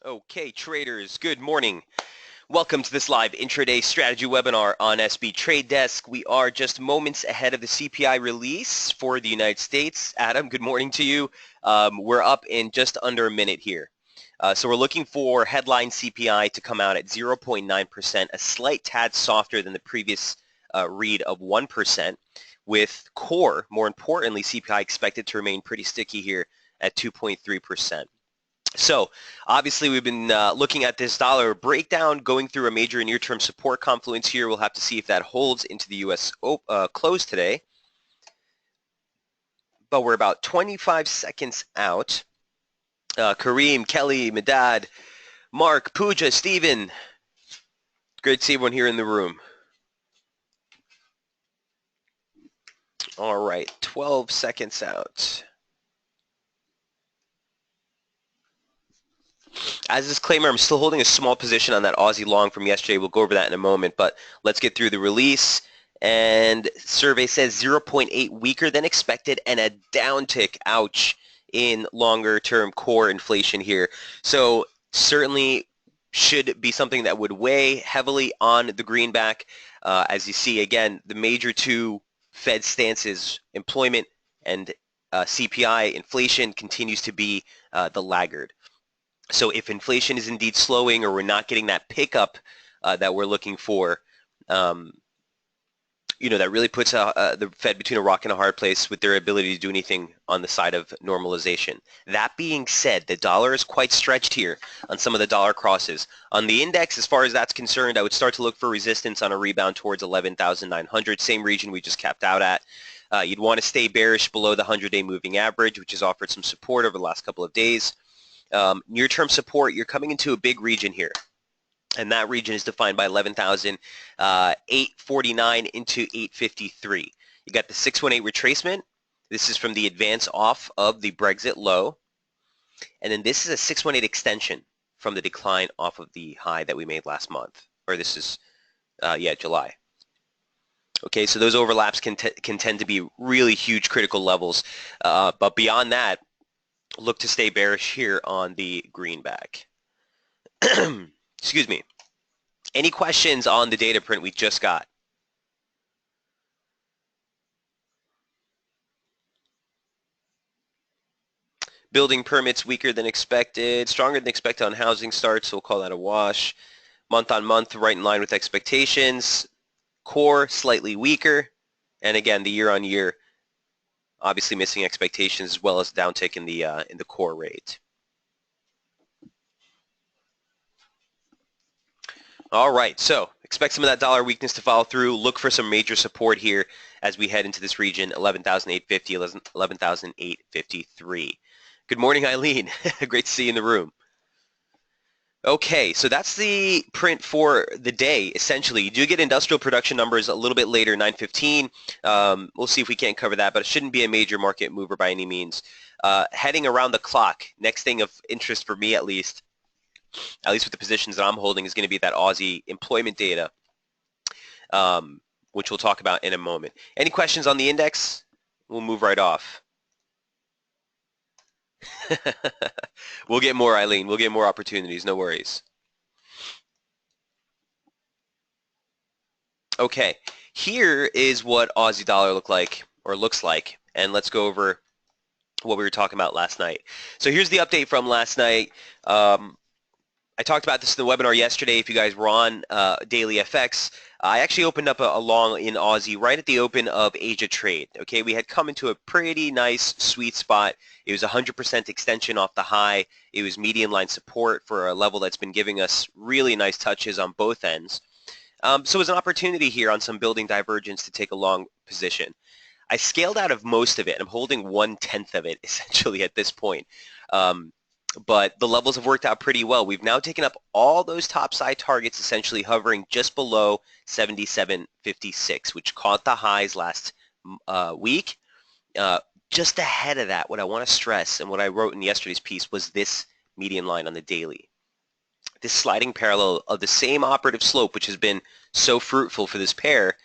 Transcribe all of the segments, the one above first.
Okay, traders, good morning. Welcome to this live intraday strategy webinar on SB Trade Desk. We are just moments ahead of the CPI release for the United States. Adam, good morning to you. We're up in just under a minute here. So we're looking for headline CPI to come out at 0.9%, a slight tad softer than the previous read of 1%, with core, more importantly, CPI expected to remain pretty sticky here at 2.3%. So obviously we've been looking at this dollar breakdown, going through a major near-term support confluence here. We'll have to see if that holds into the U.S. close today. But we're about 25 seconds out. Kareem, Kelly, Medad, Mark, Pooja, Steven. Great to see everyone here in the room. All right, 12 seconds out. As a disclaimer, I'm still holding a small position on that Aussie long from yesterday. We'll go over that in a moment, but let's get through the release. And survey says 0.8 weaker than expected and a downtick, ouch, in longer-term core inflation here. So certainly should be something that would weigh heavily on the greenback. As you see, again, the major two Fed stances, employment and CPI, inflation, continues to be the laggard. So if inflation is indeed slowing or we're not getting that pickup that we're looking for, that really puts the Fed between a rock and a hard place with their ability to do anything on the side of normalization. That being said, the dollar is quite stretched here on some of the dollar crosses. On the index, as far as that's concerned, I would start to look for resistance on a rebound towards 11,900, same region we just capped out at. You'd want to stay bearish below the 100-day moving average, which has offered some support over the last couple of days. Near-term support, you're coming into a big region here, and that region is defined by 11,849 into 853. You got the 618 retracement. This is from the advance off of the Brexit low, and then this is a 618 extension from the decline off of the high that we made last month, or this is July. Okay, so those overlaps can tend to be really huge critical levels, but beyond that, look to stay bearish here on the greenback. Excuse me. Any questions on the data print we just got? Building permits weaker than expected, stronger than expected on housing starts, so we'll call that a wash. Month on month, right in line with expectations. Core slightly weaker, and again, the year on year, obviously missing expectations as well as downtick in the core rate. All right, so expect some of that dollar weakness to follow through. Look for some major support here as we head into this region, 11,850, 11,853. Good morning, Eileen. Great to see you in the room. Okay, so that's the print for the day, essentially. You do get industrial production numbers a little bit later, 9:15. We'll see if we can't cover that, but it shouldn't be a major market mover by any means. Heading around the clock, next thing of interest for me at least with the positions that I'm holding, is going to be that Aussie employment data, which we'll talk about in a moment. Any questions on the index? We'll move right off. We'll get more, Eileen. We'll get more opportunities. No worries. Okay, here is what Aussie dollar looks like, and let's go over what we were talking about last night. So here's the update from last night. I talked about this in the webinar yesterday. If you guys were on Daily FX, I actually opened up a long in Aussie right at the open of Asia trade. Okay, we had come into a pretty nice sweet spot. It was 100% extension off the high. It was median line support for a level that's been giving us really nice touches on both ends. So it was an opportunity here on some building divergence to take a long position. I scaled out of most of it. I'm holding 1/10 of it essentially at this point. But the levels have worked out pretty well. We've now taken up all those top side targets, essentially hovering just below 77.56, which caught the highs last week. Just ahead of that, what I want to stress and what I wrote in yesterday's piece was this median line on the daily. This sliding parallel of the same operative slope, which has been so fruitful for this pair,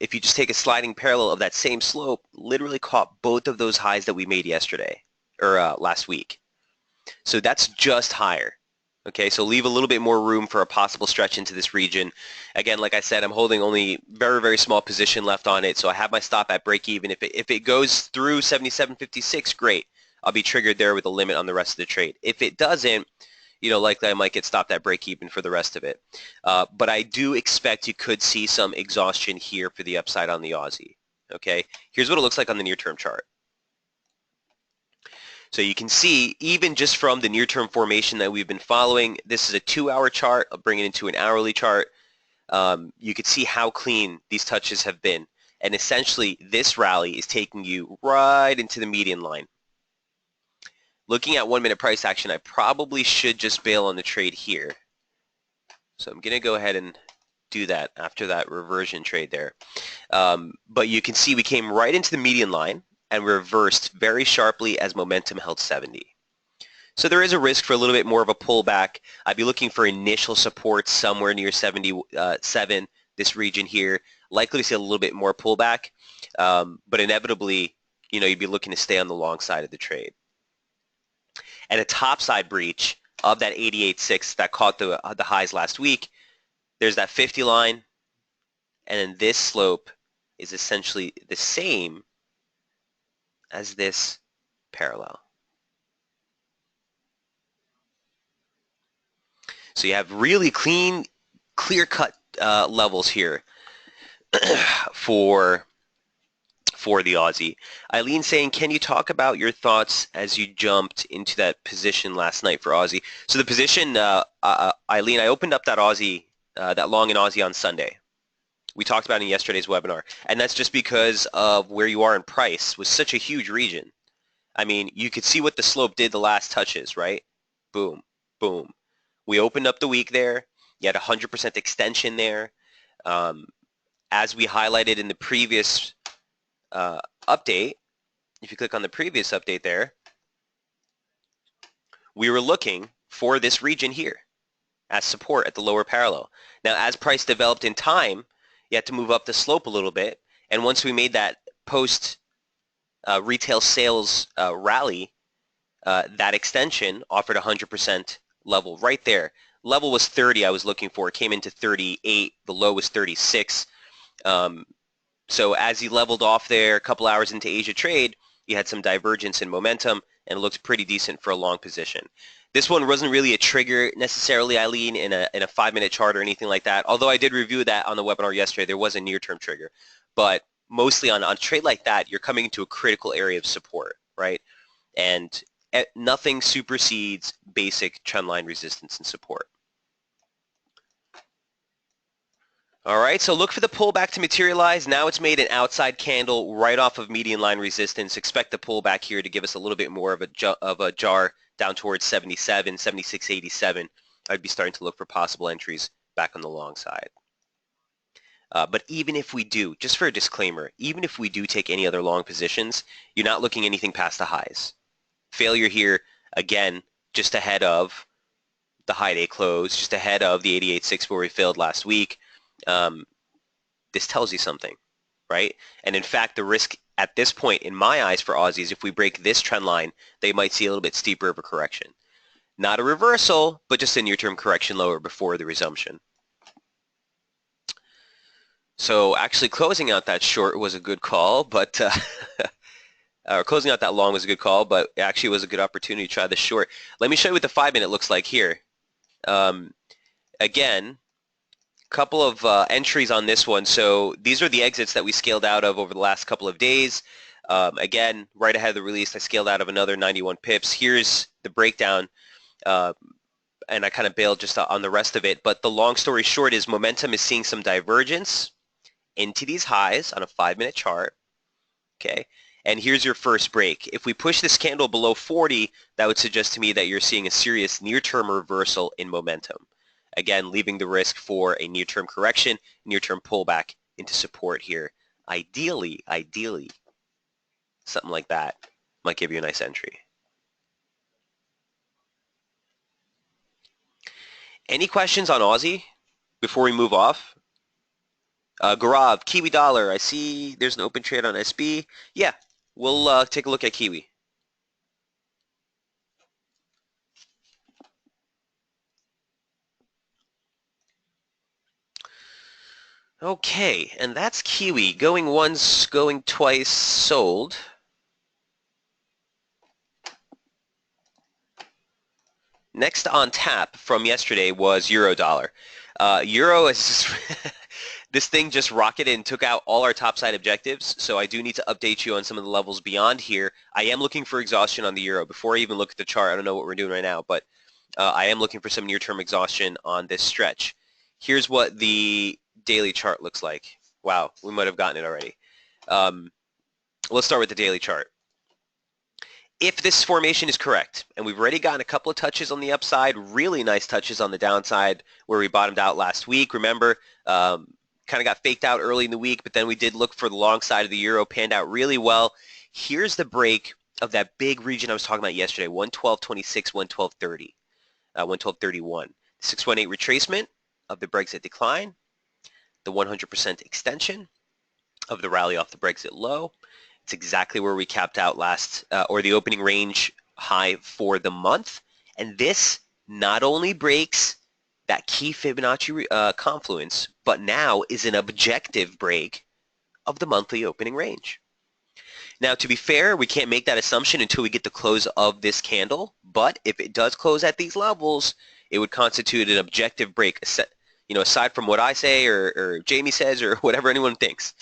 if you just take a sliding parallel of that same slope, literally caught both of those highs that we made yesterday or last week. So that's just higher. Okay, so leave a little bit more room for a possible stretch into this region. Again, like I said, I'm holding only very, very small position left on it, so I have my stop at break even. If it goes through 77.56, great. I'll be triggered there with a limit on the rest of the trade. If it doesn't, likely I might get stopped at break even for the rest of it. But I do expect you could see some exhaustion here for the upside on the Aussie. Okay, here's what it looks like on the near-term chart. So you can see, even just from the near-term formation that we've been following, this is a 2-hour chart. I'll bring it into an hourly chart. You can see how clean these touches have been. And essentially, this rally is taking you right into the median line. Looking at 1-minute price action, I probably should just bail on the trade here. So I'm going to go ahead and do that after that reversion trade there. But you can see we came right into the median line and reversed very sharply as momentum held 70. So there is a risk for a little bit more of a pullback. I'd be looking for initial support somewhere near 77, this region here. Likely to see a little bit more pullback, but inevitably, you'd be looking to stay on the long side of the trade. And a topside breach of that 88.6 that caught the highs last week, there's that 50 line, and then this slope is essentially the same as this parallel. So you have really clean, clear-cut levels here for the Aussie. Eileen saying, can you talk about your thoughts as you jumped into that position last night for Aussie? So the position, Eileen, I opened up that Aussie, that long in Aussie on Sunday. We talked about it in yesterday's webinar, and that's just because of where you are in price was such a huge region. I mean, you could see what the slope did the last touches, right? Boom, boom. We opened up the week there. You had 100% extension there. As we highlighted in the previous update, if you click on the previous update there, we were looking for this region here as support at the lower parallel. Now, as price developed in time, you had to move up the slope a little bit. And once we made that post retail sales rally, that extension offered 100% level right there. Level was 30 I was looking for. It came into 38. The low was 36. So as he leveled off there a couple hours into Asia trade, you had some divergence in momentum, and it looked pretty decent for a long position. This one wasn't really a trigger necessarily, Eileen, in a 5-minute chart or anything like that. Although I did review that on the webinar yesterday, there was a near-term trigger. But mostly on a trade like that, you're coming into a critical area of support, right? And nothing supersedes basic trendline resistance and support. All right, so look for the pullback to materialize. Now it's made an outside candle right off of median line resistance. Expect the pullback here to give us a little bit more of a jar down towards 77, 76.87. I'd be starting to look for possible entries back on the long side. But even if we do, just for a disclaimer, even if we do take any other long positions, you're not looking anything past the highs. Failure here, again, just ahead of the high day close, just ahead of the 88.6 where we failed last week. This tells you something, right? And in fact, the risk at this point, in my eyes, for Aussies, if we break this trend line, they might see a little bit steeper of a correction. Not a reversal, but just a near-term correction lower before the resumption. So actually closing out that short was a good call, but closing out that long was a good call, but it actually was a good opportunity to try the short. Let me show you what the 5-minute looks like here. Again, couple of entries on this one. So these are the exits that we scaled out of over the last couple of days. Again, right ahead of the release, I scaled out of another 91 pips. Here's the breakdown, and I kind of bailed just on the rest of it. But the long story short is momentum is seeing some divergence into these highs on a 5-minute chart. Okay, and here's your first break. If we push this candle below 40, that would suggest to me that you're seeing a serious near-term reversal in momentum. Again, leaving the risk for a near-term correction, near-term pullback into support here. Ideally, something like that might give you a nice entry. Any questions on Aussie before we move off? Gaurav, Kiwi dollar. I see there's an open trade on SB. Yeah, we'll take a look at Kiwi. Okay, and that's Kiwi. Going once, going twice, sold. Next on tap from yesterday was Euro dollar. Euro is just this thing just rocketed and took out all our topside objectives, so I do need to update you on some of the levels beyond here. I am looking for exhaustion on the Euro. Before I even look at the chart, I don't know what we're doing right now, but I am looking for some near-term exhaustion on this stretch. Here's what the daily chart looks like. Wow, we might have gotten it already. Let's start with the daily chart. If this formation is correct, and we've already gotten a couple of touches on the upside, really nice touches on the downside where we bottomed out last week. Remember, kind of got faked out early in the week, but then we did look for the long side of the Euro, panned out really well. Here's the break of that big region I was talking about yesterday, 112.26, 112.30, 112.31. 618 retracement of the Brexit decline, the 100% extension of the rally off the Brexit low. It's exactly where we capped out last, or the opening range high for the month. And this not only breaks that key Fibonacci confluence, but now is an objective break of the monthly opening range. Now, to be fair, we can't make that assumption until we get the close of this candle. But if it does close at these levels, it would constitute an objective break, aside from what I say or Jamie says or whatever anyone thinks.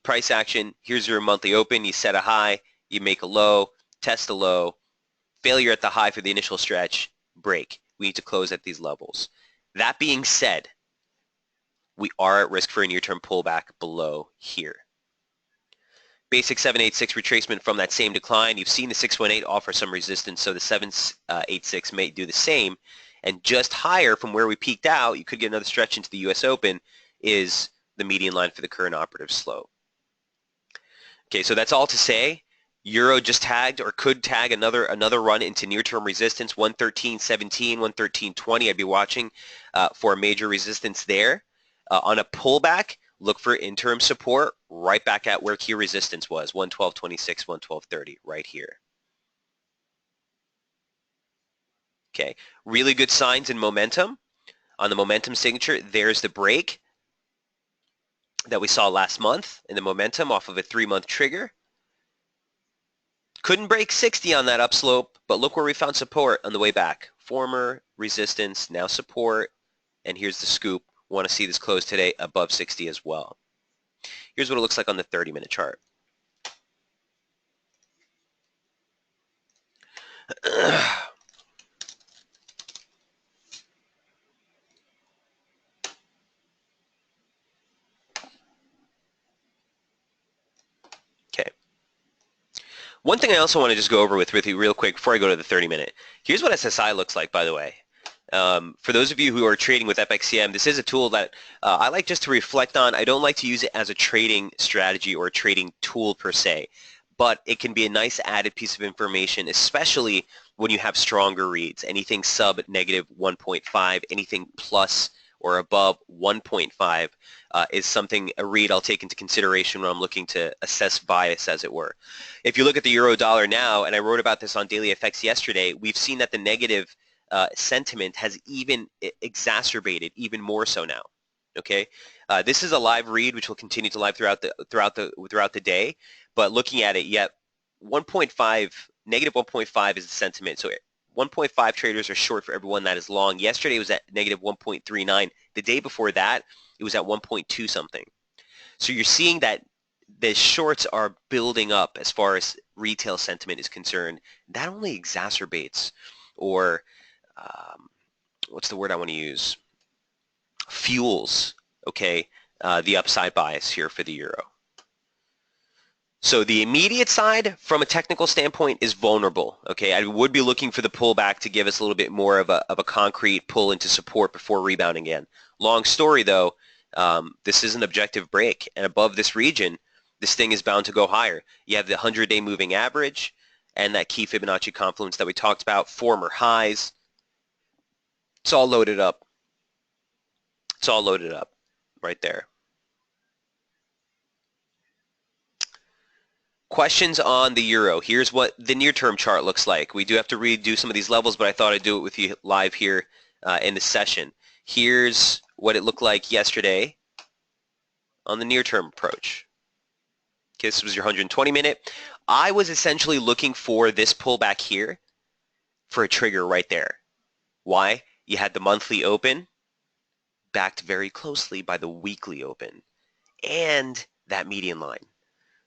Price action, here's your monthly open, you set a high, you make a low, test a low, failure at the high for the initial stretch, break. We need to close at these levels. That being said, we are at risk for a near-term pullback below here. Basic 786 retracement from that same decline. You've seen the 618 offer some resistance, so the 786 may do the same. And just higher from where we peaked out, you could get another stretch into the US Open, is the median line for the current operative slope. Okay, so that's all to say, Euro just tagged or could tag another run into near-term resistance, 113.17, 113.20. I'd be watching for a major resistance there. On a pullback, look for interim support right back at where key resistance was, 112.26, 112.30, right here. Okay, really good signs in momentum. On the momentum signature, there's the break that we saw last month in the momentum off of a 3-month trigger. Couldn't break 60 on that upslope, but look where we found support on the way back. Former resistance, now support, and here's the scoop. Want to see this close today above 60 as well. Here's what it looks like on the 30-minute chart. Okay. One thing I also want to just go over with you real quick before I go to the 30-minute. Here's what SSI looks like, by the way. For those of you who are trading with FXCM, this is a tool that I like just to reflect on. I don't like to use it as a trading strategy or a trading tool per se, but it can be a nice added piece of information, especially when you have stronger reads. Anything sub negative 1.5, anything plus or above 1.5 is something, a read I'll take into consideration when I'm looking to assess bias, as it were. If you look at the euro dollar now, and I wrote about this on Daily FX yesterday, we've seen that the negative sentiment has even exacerbated even more so now. Okay, this is a live read which will continue to live throughout the day. But looking at it, yet 1.5 negative 1.5 is the sentiment. So 1.5 traders are short for everyone that is long. Yesterday it was at negative 1.39. The day before that it was at 1.2 something. So you're seeing that the shorts are building up as far as retail sentiment is concerned. That only exacerbates, or what's the word I want to use? Fuels, okay, the upside bias here for the euro. So the immediate side, from a technical standpoint, is vulnerable. Okay, I would be looking for the pullback to give us a little bit more of a concrete pull into support before rebounding again. Long story though, this is an objective break, and above this region, this thing is bound to go higher. You have the 100-day moving average and that key Fibonacci confluence that we talked about, former highs. It's all loaded up. It's all loaded up right there. Questions on the euro. Here's what the near-term chart looks like. We do have to redo some of these levels, but I thought I'd do it with you live here in the session. Here's what it looked like yesterday. on the near-term approach. Okay, this was your 120-minute. I was essentially looking for this pullback here for a trigger right there. Why? You had the monthly open backed very closely by the weekly open and that median line.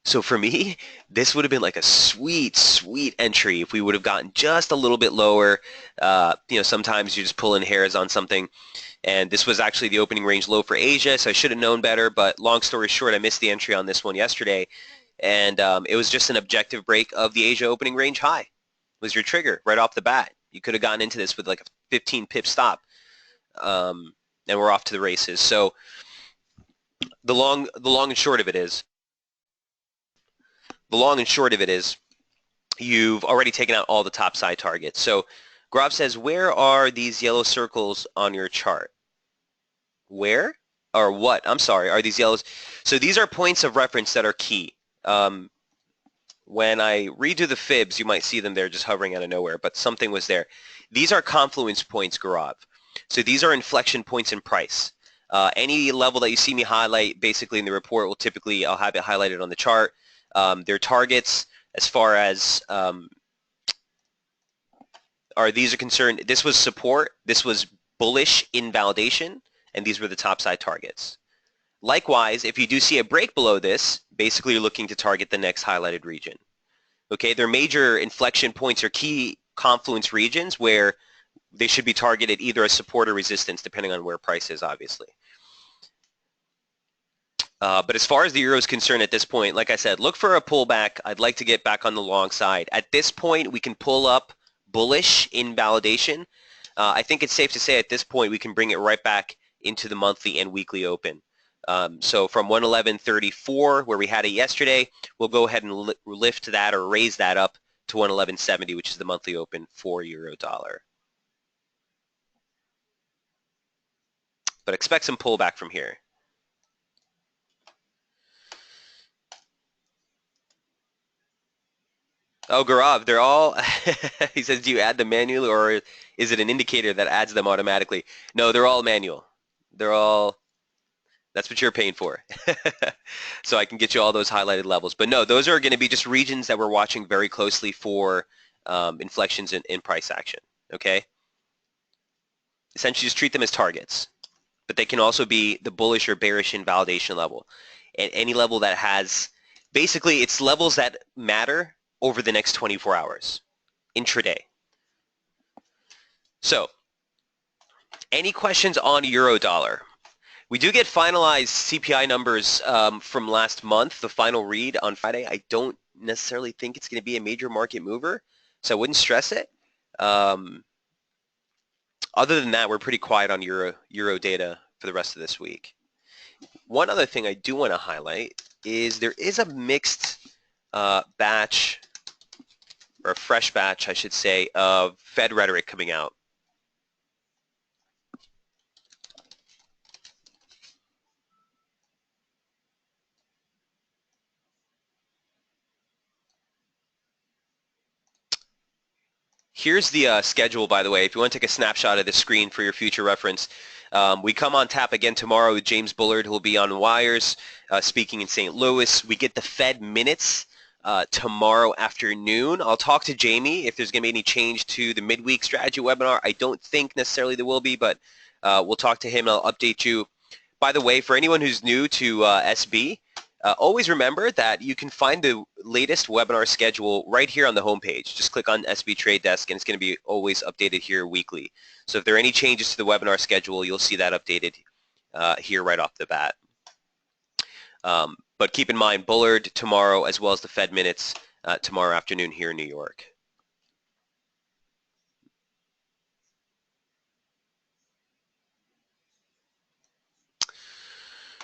So for me, this would have been like a sweet, sweet entry if we would have gotten just a little bit lower. Sometimes you're just pulling hairs on something. And this was actually the opening range low for Asia, so I should have known better. But long story short, I missed the entry on this one yesterday. And it was just an objective break of the Asia opening range high. It was your trigger right off the bat. You could have gotten into this with like a 15 pip stop. And we're off to the races. So the long and short of it is, you've already taken out all the top side targets. So Grav says, where are these yellow circles on your chart? Where? Or what? I'm sorry, are these yellows? So these are points of reference that are key. When I redo the fibs, you might see them there just hovering out of nowhere, but something was there. These are confluence points, Gaurav. So these are inflection points in price. Any level that you see me highlight basically in the report will typically, I'll have it highlighted on the chart. Their targets as far as these are concerned, this was support, this was bullish invalidation, and these were the top side targets. Likewise, if you do see a break below this, basically you're looking to target the next highlighted region. Okay, their major inflection points are key confluence regions where they should be targeted either as support or resistance, depending on where price is, obviously. But as far as the euro is concerned at this point, like I said, look for a pullback. I'd like to get back on the long side. At this point, we can pull up bullish invalidation. I think it's safe to say at this point we can bring it right back into the monthly and weekly open. So from 111.34, where we had it yesterday, we'll go ahead and lift that or raise that up to 111.70, which is the monthly open for euro dollar. But expect some pullback from here. Oh, Gaurav, they're all, he says, do you add them manually or is it an indicator that adds them automatically? No, they're all manual. They're all, that's what you're paying for. So I can get you all those highlighted levels. But no, those are going to be just regions that we're watching very closely for inflections in price action, okay? Essentially just treat them as targets. But they can also be the bullish or bearish invalidation level. And any level that has, basically it's levels that matter over the next 24 hours, intraday. So, any questions on euro dollar? We do get finalized CPI numbers from last month, the final read on Friday. I don't necessarily think it's going to be a major market mover, so I wouldn't stress it. Other than that, we're pretty quiet on euro data for the rest of this week. One other thing I do want to highlight is there is a mixed batch, or a fresh batch, I should say, of Fed rhetoric coming out. Here's the schedule, by the way, if you want to take a snapshot of the screen for your future reference. We come on tap again tomorrow with James Bullard, who will be on Wires speaking in St. Louis. We get the Fed minutes tomorrow afternoon. I'll talk to Jamie if there's going to be any change to the midweek strategy webinar. I don't think necessarily there will be, but we'll talk to him and I'll update you. By the way, for anyone who's new to SB, always remember that you can find the latest webinar schedule right here on the homepage. Just click on SB Trade Desk and it's going to be always updated here weekly. So if there are any changes to the webinar schedule, you'll see that updated here right off the bat. But keep in mind, Bullard tomorrow, as well as the Fed minutes tomorrow afternoon here in New York.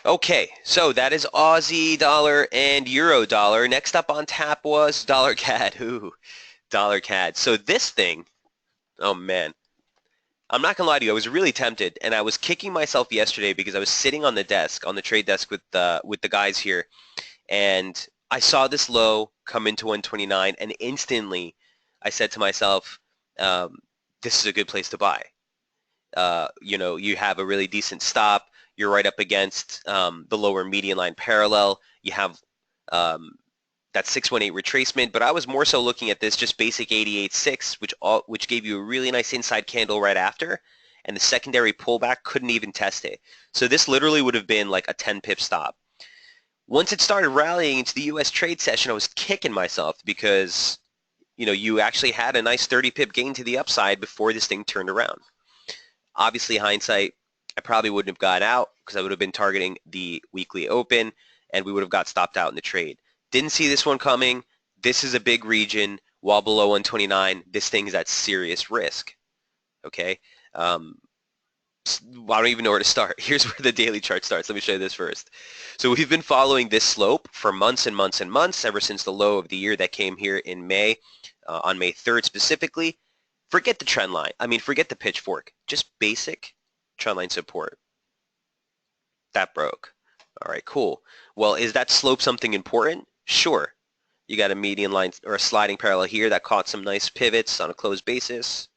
Okay, so that is Aussie dollar and Euro dollar. Next up on tap was dollar CAD. Ooh, dollar CAD. So this thing, oh man, I'm not gonna lie to you, I was really tempted, and I was kicking myself yesterday because I was sitting on the desk, on the trade desk with the guys here, and I saw this low come into 129, and instantly I said to myself, this is a good place to buy. You know, you have a really decent stop. You're right up against the lower median line parallel. You have that 618 retracement, but I was more so looking at this just basic 88.6, which gave you a really nice inside candle right after, and the secondary pullback couldn't even test it. So this literally would have been like a 10 pip stop. Once it started rallying into the U.S. trade session, I was kicking myself because, you know, you actually had a nice 30 pip gain to the upside before this thing turned around. Obviously, hindsight, I probably wouldn't have got out because I would have been targeting the weekly open and we would have got stopped out in the trade. Didn't see this one coming. This is a big region. While below 129, this thing is at serious risk. Okay? I don't even know where to start. Here's where the daily chart starts. Let me show you this first. So we've been following this slope for months and months and months, ever since the low of the year that came here in May, on May 3rd specifically. Forget the trend line. I mean, forget the pitchfork. Just basic trend line support. That broke. All right, cool. Well, is that slope something important? Sure. You got a median line or a sliding parallel here that caught some nice pivots on a closed basis.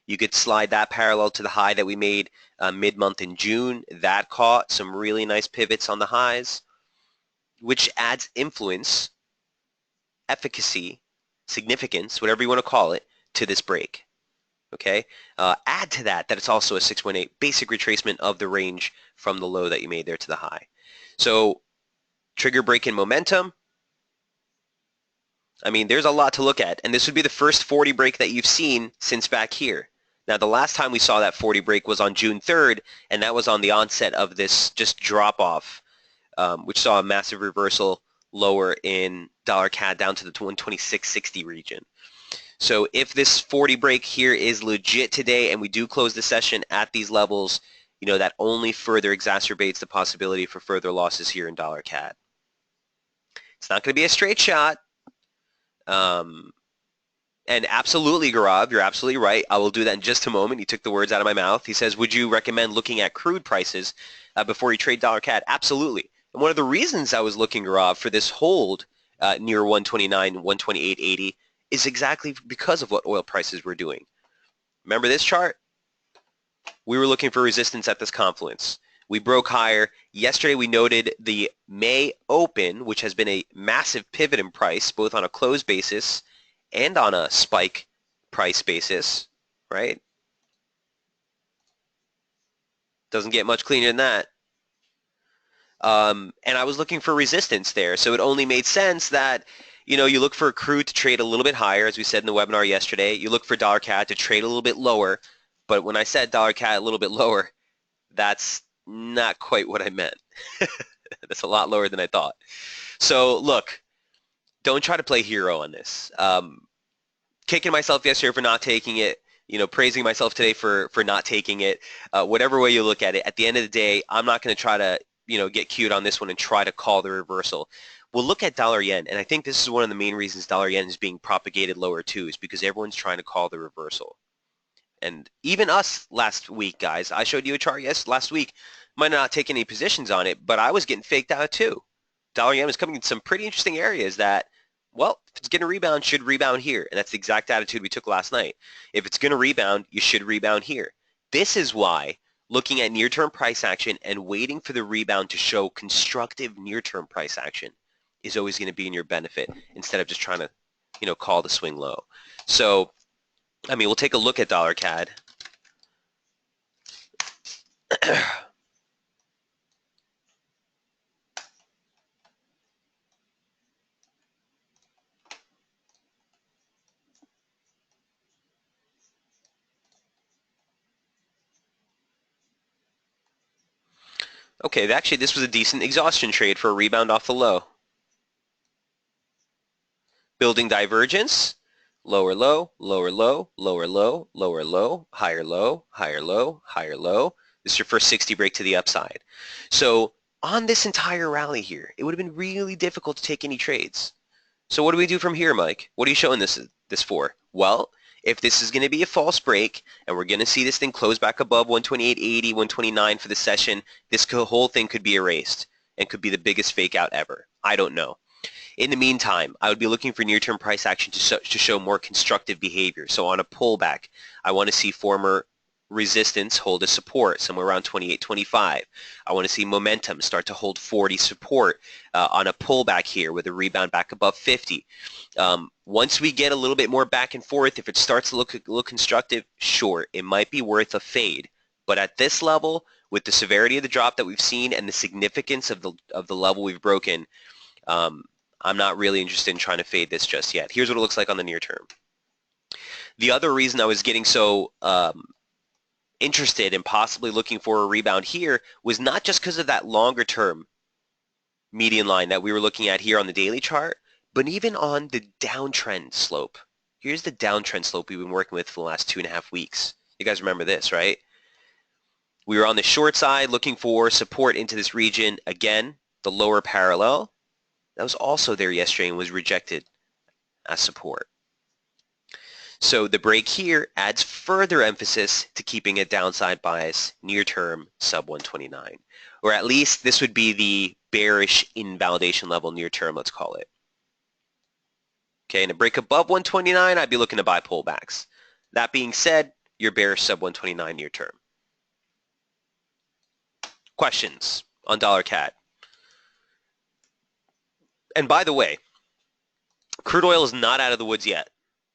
You could slide that parallel to the high that we made mid-month in June. That caught some really nice pivots on the highs, which adds influence, efficacy, significance, whatever you want to call it, to this break. Okay? Add to that it's also a 618 basic retracement of the range from the low that you made there to the high. So trigger break in momentum. I mean, there's a lot to look at, and this would be the first 40 break that you've seen since back here. Now, the last time we saw that 40 break was on June 3rd, and that was on the onset of this just drop-off, which saw a massive reversal lower in dollar CAD down to the 126.60 region. So if this 40 break here is legit today and we do close the session at these levels, you know, that only further exacerbates the possibility for further losses here in dollar CAD. It's not going to be a straight shot. And absolutely, Gaurav, you're absolutely right. I will do that in just a moment. He took the words out of my mouth. He says, would you recommend looking at crude prices before you trade dollar CAD? Absolutely. And one of the reasons I was looking, Gaurav, for this hold near 129, 128.80 is exactly because of what oil prices were doing. Remember this chart? We were looking for resistance at this confluence. We broke higher. Yesterday we noted the May open, which has been a massive pivot in price, both on a close basis and on a spike price basis, right? Doesn't get much cleaner than that. And I was looking for resistance there, so it only made sense that, you know, you look for crude to trade a little bit higher, as we said in the webinar yesterday. You look for dollar CAD to trade a little bit lower, but when I said dollar CAD a little bit lower, that's not quite what I meant. That's a lot lower than I thought. So look, don't try to play hero on this. Kicking myself yesterday for not taking it, you know, praising myself today for not taking it. Whatever way you look at it, at the end of the day, I'm not going to try to, you know, get cute on this one and try to call the reversal. We'll look at dollar yen, and I think this is one of the main reasons dollar yen is being propagated lower too, is because everyone's trying to call the reversal. And even us last week, guys, I showed you a chart last week. Might not take any positions on it, but I was getting faked out too. Dollar yen was coming in some pretty interesting areas that, well, if it's going to rebound, should rebound here. And that's the exact attitude we took last night. If it's going to rebound, you should rebound here. This is why looking at near-term price action and waiting for the rebound to show constructive near-term price action is always going to be in your benefit instead of just trying to, you know, call the swing low. So, I mean, we'll take a look at dollar CAD. Okay, actually, this was a decent exhaustion trade for a rebound off the low. Building divergence, lower low, lower low, lower low, lower low, higher low, higher low, higher low. This is your first 60 break to the upside. So on this entire rally here, it would have been really difficult to take any trades. So what do we do from here, Mike? What are you showing this for? Well, if this is going to be a false break and we're going to see this thing close back above 128.80, 129 for the session, this whole thing could be erased and could be the biggest fake out ever. I don't know. In the meantime, I would be looking for near-term price action to show more constructive behavior. So on a pullback, I want to see former resistance hold as support somewhere around 28.25. I want to see momentum start to hold 40 support on a pullback here with a rebound back above 50. Once we get a little bit more back and forth, if it starts to look constructive, sure, it might be worth a fade. But at this level, with the severity of the drop that we've seen and the significance of the level we've broken, I'm not really interested in trying to fade this just yet. Here's what it looks like on the near term. The other reason I was getting so interested in possibly looking for a rebound here was not just because of that longer term median line that we were looking at here on the daily chart, but even on the downtrend slope. Here's the downtrend slope we've been working with for the last 2.5 weeks. You guys remember this, right? We were on the short side looking for support into this region. Again, the lower parallel. That was also there yesterday and was rejected as support. So the break here adds further emphasis to keeping a downside bias near term sub 129. Or at least this would be the bearish invalidation level near term, let's call it. Okay, and a break above 129, I'd be looking to buy pullbacks. That being said, you're bearish sub 129 near term. Questions on $CAD? And by the way, crude oil is not out of the woods yet,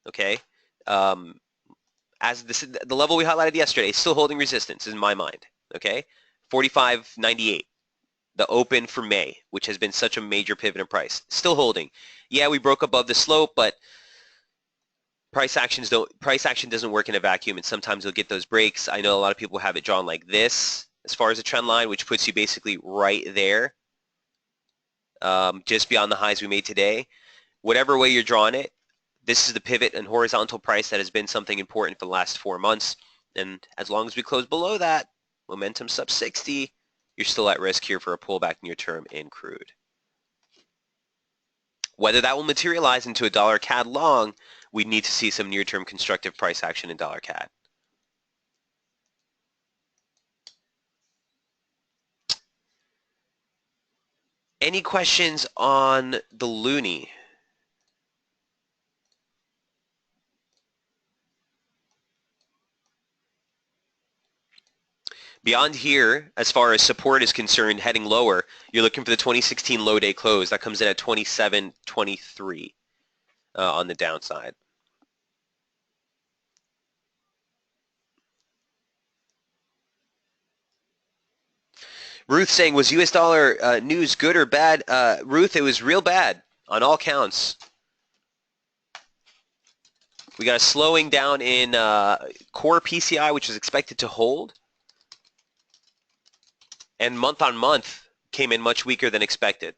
okay? As the level we highlighted yesterday is still holding resistance in my mind, okay? 45.98, the open for May, which has been such a major pivot in price, still holding. Yeah, we broke above the slope, but price action doesn't work in a vacuum, and sometimes you'll get those breaks. I know a lot of people have it drawn like this as far as a trend line, which puts you basically right there, just beyond the highs we made today. Whatever way you're drawing it, this is the pivot and horizontal price that has been something important for the last 4 months. And as long as we close below that, momentum sub 60, you're still at risk here for a pullback near term in crude. Whether that will materialize into a $CAD long, we need to see some near-term constructive price action in $CAD. Any questions on the loonie? Beyond here, as far as support is concerned, heading lower, you're looking for the 2016 low day close. That comes in at 27.23 on the downside. Ruth saying, was U.S. dollar news good or bad? Ruth, it was real bad on all counts. We got a slowing down in core PCI, which is expected to hold. And month on month came in much weaker than expected.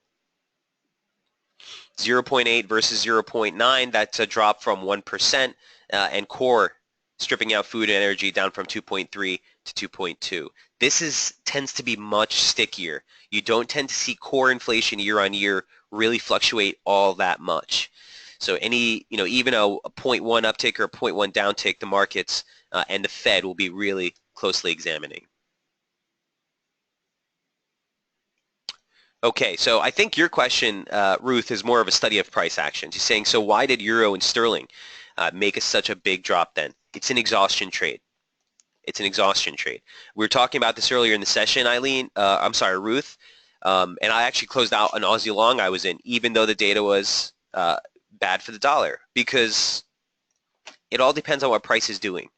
0.8 versus 0.9, that's a drop from 1%. And core, stripping out food and energy, down from 2.3 to 2.2. This tends to be much stickier. You don't tend to see core inflation year on year really fluctuate all that much. So even a 0.1 uptick or a 0.1 downtick, the markets and the Fed will be really closely examining. Okay, so I think your question, Ruth, is more of a study of price action. She's saying, so why did euro and sterling make such a big drop then? It's an exhaustion trade. It's an exhaustion trade. We were talking about this earlier in the session, Ruth, and I actually closed out an Aussie long I was in, even though the data was bad for the dollar, because it all depends on what price is doing.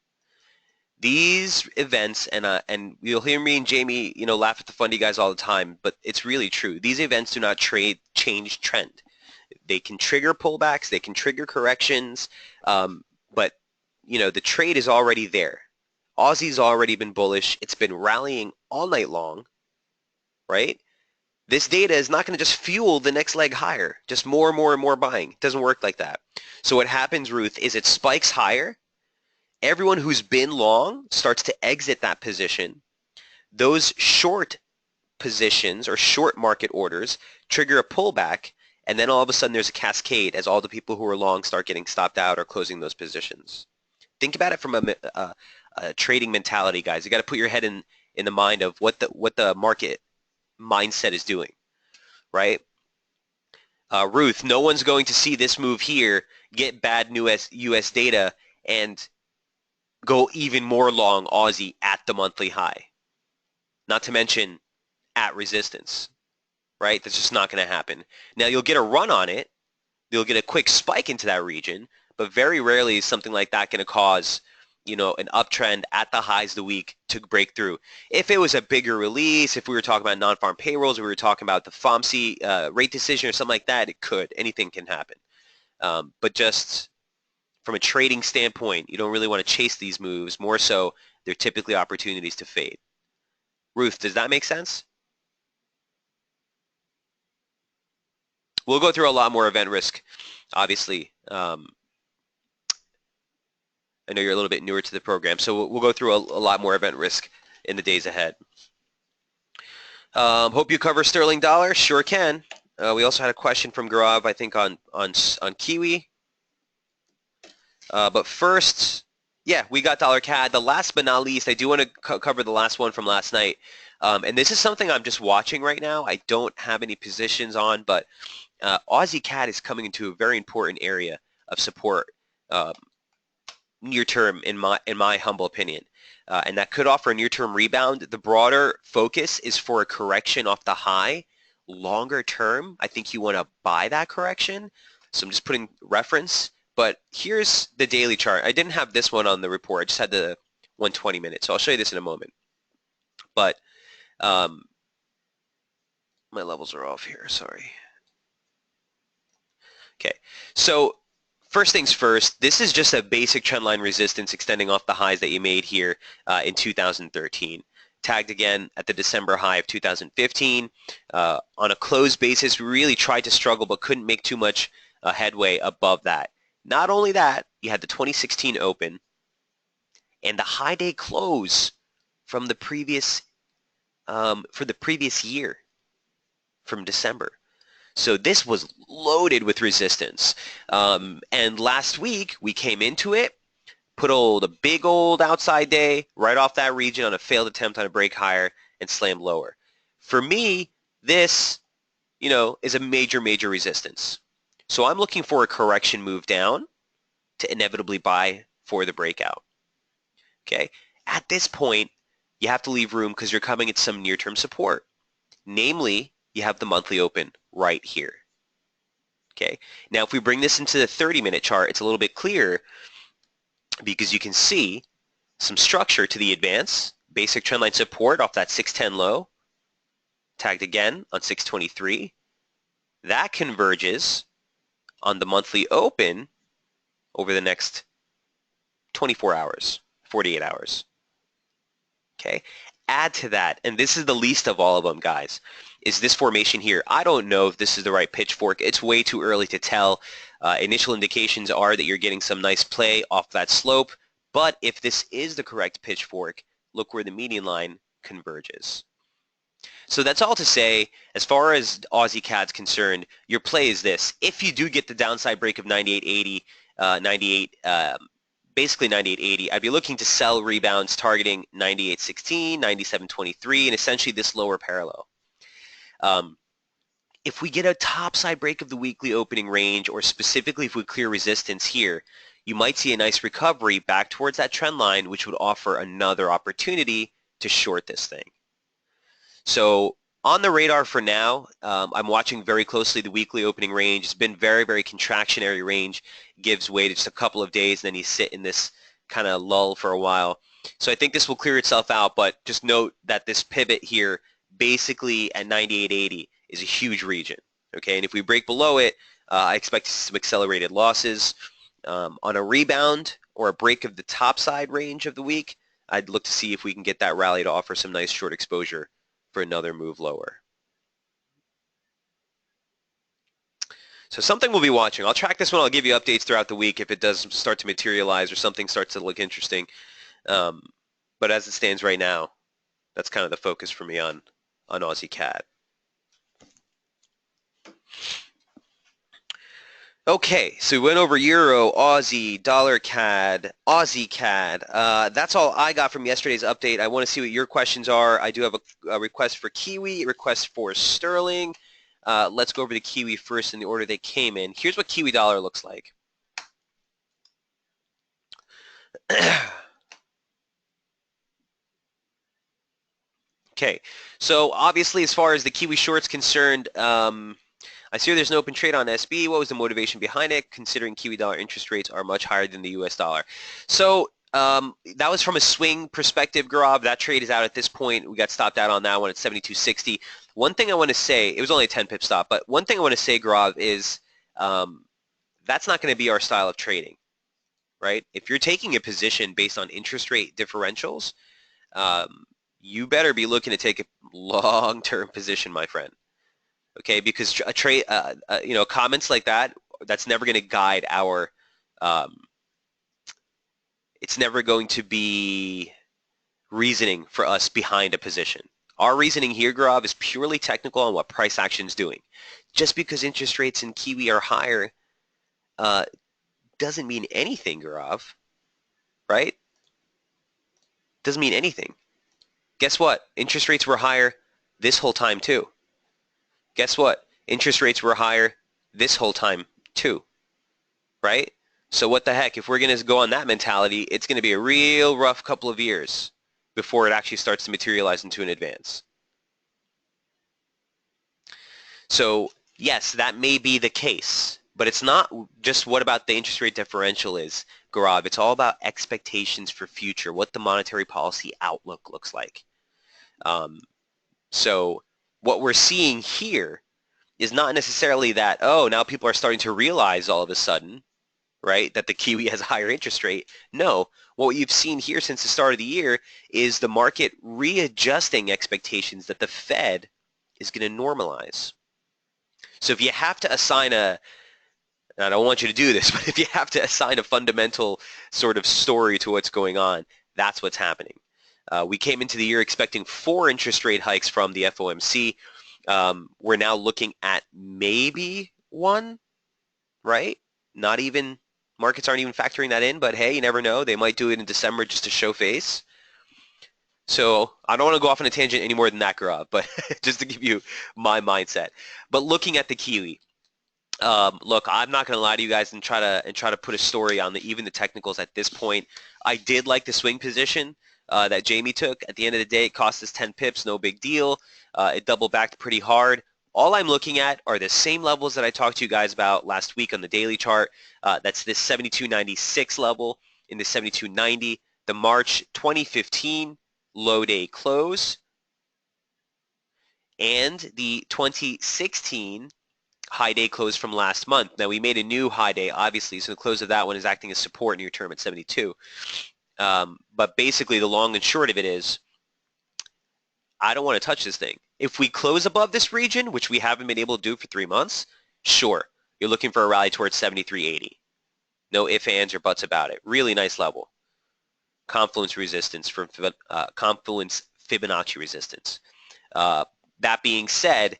These events, and you'll hear me and Jamie, laugh at the fundy guys all the time, but it's really true. These events do not change trend. They can trigger pullbacks, they can trigger corrections, but the trade is already there. Aussie's already been bullish. It's been rallying all night long, right? This data is not going to just fuel the next leg higher, just more and more and more buying. It doesn't work like that. So what happens, Ruth, is it spikes higher. Everyone who's been long starts to exit that position. Those short positions or short market orders trigger a pullback, and then all of a sudden there's a cascade as all the people who are long start getting stopped out or closing those positions. Think about it from a trading mentality, guys. You got to put your head in the mind of what the market mindset is doing, right? Ruth, no one's going to see this move here, get bad US data, and go even more long Aussie at the monthly high. Not to mention at resistance, right? That's just not going to happen. Now you'll get a run on it. You'll get a quick spike into that region, but very rarely is something like that going to cause, you know, an uptrend at the highs of the week to break through. If it was a bigger release, if we were talking about non-farm payrolls, or we were talking about the FOMC rate decision or something like that, it could. Anything can happen. But just from a trading standpoint, you don't really want to chase these moves. More so, they're typically opportunities to fade. Ruth, does that make sense? We'll go through a lot more event risk, obviously. I know you're a little bit newer to the program, so we'll go through a lot more event risk in the days ahead. Hope you cover sterling dollar. Sure can. We also had a question from Gaurav, I think, on Kiwi. But first, yeah, we got dollar CAD. The last but not least, I do want to cover the last one from last night. And this is something I'm just watching right now. I don't have any positions on, but Aussie CAD is coming into a very important area of support near term, in my humble opinion. And that could offer a near-term rebound. The broader focus is for a correction off the high. Longer term, I think you want to buy that correction. So I'm just putting reference. But here's the daily chart. I didn't have this one on the report. I just had the 120 minutes. So I'll show you this in a moment. But my levels are off here. Sorry. Okay. So first things first, this is just a basic trendline resistance extending off the highs that you made here in 2013. Tagged again at the December high of 2015. On a closed basis, we really tried to struggle but couldn't make too much headway above that. Not only that, you had the 2016 open and the high day close from the previous for the previous year from December. So this was loaded with resistance. And last week, we came into it, put a big old outside day right off that region on a failed attempt on a break higher and slammed lower. For me, this, you know, is a major, major resistance. So I'm looking for a correction move down to inevitably buy for the breakout. Okay. At this point, you have to leave room because you're coming at some near-term support. Namely, you have the monthly open right here. Okay. Now, if we bring this into the 30-minute chart, it's a little bit clearer because you can see some structure to the advance, basic trendline support off that 610 low, tagged again on 623. That converges on the monthly open over the next 24 hours, 48 hours. Okay. Add to that, and this is the least of all of them, guys, is this formation here. I don't know if this is the right pitchfork. It's way too early to tell. Initial indications are that you're getting some nice play off that slope, but if this is the correct pitchfork, look where the median line converges. So that's all to say, as far as Aussie CAD's concerned, your play is this. If you do get the downside break of 98.80, basically 98.80, I'd be looking to sell rebounds targeting 98.16, 97.23, and essentially this lower parallel. If we get a topside break of the weekly opening range, or specifically if we clear resistance here, you might see a nice recovery back towards that trend line, which would offer another opportunity to short this thing. So on the radar for now, I'm watching very closely the weekly opening range. It's been very, very contractionary range. Gives way to just a couple of days, and then you sit in this kind of lull for a while. So I think this will clear itself out, but just note that this pivot here basically at 98.80 is a huge region. Okay, and if we break below it, I expect some accelerated losses. On a rebound or a break of the top side range of the week, I'd look to see if we can get that rally to offer some nice short exposure for another move lower. So something we'll be watching. I'll track this one. I'll give you updates throughout the week if it does start to materialize or something starts to look interesting. But as it stands right now, that's kind of the focus for me on Aussie CAD. Okay, so we went over Euro, Aussie, Dollar CAD, Aussie CAD. That's all I got from yesterday's update. I want to see what your questions are. I do have a request for Kiwi, a request for Sterling. Let's go over the Kiwi first in the order they came in. Here's what Kiwi dollar looks like. Okay, so obviously as far as the Kiwi short's concerned, I see there's an open trade on SB. What was the motivation behind it, considering Kiwi dollar interest rates are much higher than the US dollar? So that was from a swing perspective, Gaurav. That trade is out at this point. We got stopped out on that one at 72.60. One thing I want to say, it was only a 10-pip stop, but one thing I want to say, Gaurav, is that's not going to be our style of trading, right? If you're taking a position based on interest rate differentials, you better be looking to take a long-term position, my friend. Okay, because a trade, comments like that, that's never going to guide our. It's never going to be reasoning for us behind a position. Our reasoning here, Gaurav, is purely technical on what price action is doing. Just because interest rates in Kiwi are higher doesn't mean anything, Gaurav, right? Doesn't mean anything. Guess what? Interest rates were higher this whole time too. Guess what? Interest rates were higher this whole time too, right? So what the heck? If we're going to go on that mentality, it's going to be a real rough couple of years before it actually starts to materialize into an advance. So yes, that may be the case, but it's not just what about the interest rate differential is, Gaurav. It's all about expectations for future, what the monetary policy outlook looks like. So what we're seeing here is not necessarily that, oh, now people are starting to realize all of a sudden, right, that the Kiwi has a higher interest rate. No, what you've seen here since the start of the year is the market readjusting expectations that the Fed is going to normalize. So if you have to assign and I don't want you to do this, but if you have to assign a fundamental sort of story to what's going on, that's what's happening. We came into the year expecting 4 interest rate hikes from the FOMC. We're now looking at maybe 1, right? Not even, markets aren't even factoring that in, but hey, you never know. They might do it in December just to show face. So I don't want to go off on a tangent any more than that, Gaurav, but just to give you my mindset. But looking at the Kiwi, look, I'm not going to lie to you guys and try to put a story on even the technicals at this point. I did like the swing position that Jamie took. At the end of the day, it cost us 10 pips, no big deal. It doubled back pretty hard. All I'm looking at are the same levels that I talked to you guys about last week on the daily chart. That's this 72.96 level in the 72.90, the March 2015 low day close, and the 2016 high day close from last month. Now, we made a new high day, obviously, so the close of that one is acting as support near term at 72. But basically, the long and short of it is, I don't want to touch this thing. If we close above this region, which we haven't been able to do for 3 months, sure, you're looking for a rally towards 73.80. No ifs, ands, or buts about it. Really nice level. Confluence resistance from confluence Fibonacci resistance. That being said,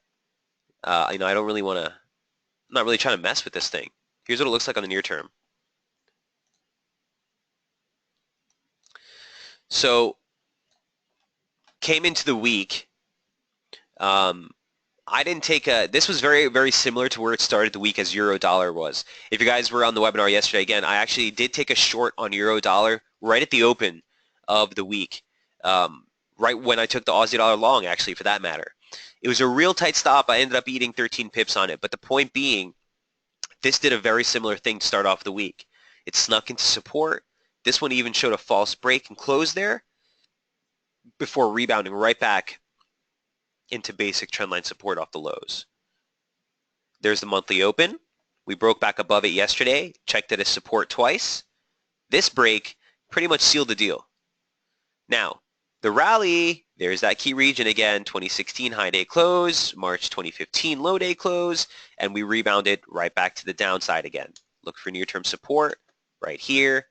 I don't really want to. I'm not really trying to mess with this thing. Here's what it looks like on the near term. So came into the week. I didn't take this was very, very similar to where it started the week as euro dollar was. If you guys were on the webinar yesterday, again, I actually did take a short on euro dollar right at the open of the week, right when I took the Aussie dollar long, actually, for that matter. It was a real tight stop. I ended up eating 13 pips on it. But the point being, this did a very similar thing to start off the week. It snuck into support. This one even showed a false break and closed there before rebounding right back into basic trendline support off the lows. There's the monthly open. We broke back above it yesterday, checked it as support twice. This break pretty much sealed the deal. Now, the rally, there's that key region again, 2016 high day close, March 2015 low day close, and we rebounded right back to the downside again. Look for near-term support right here.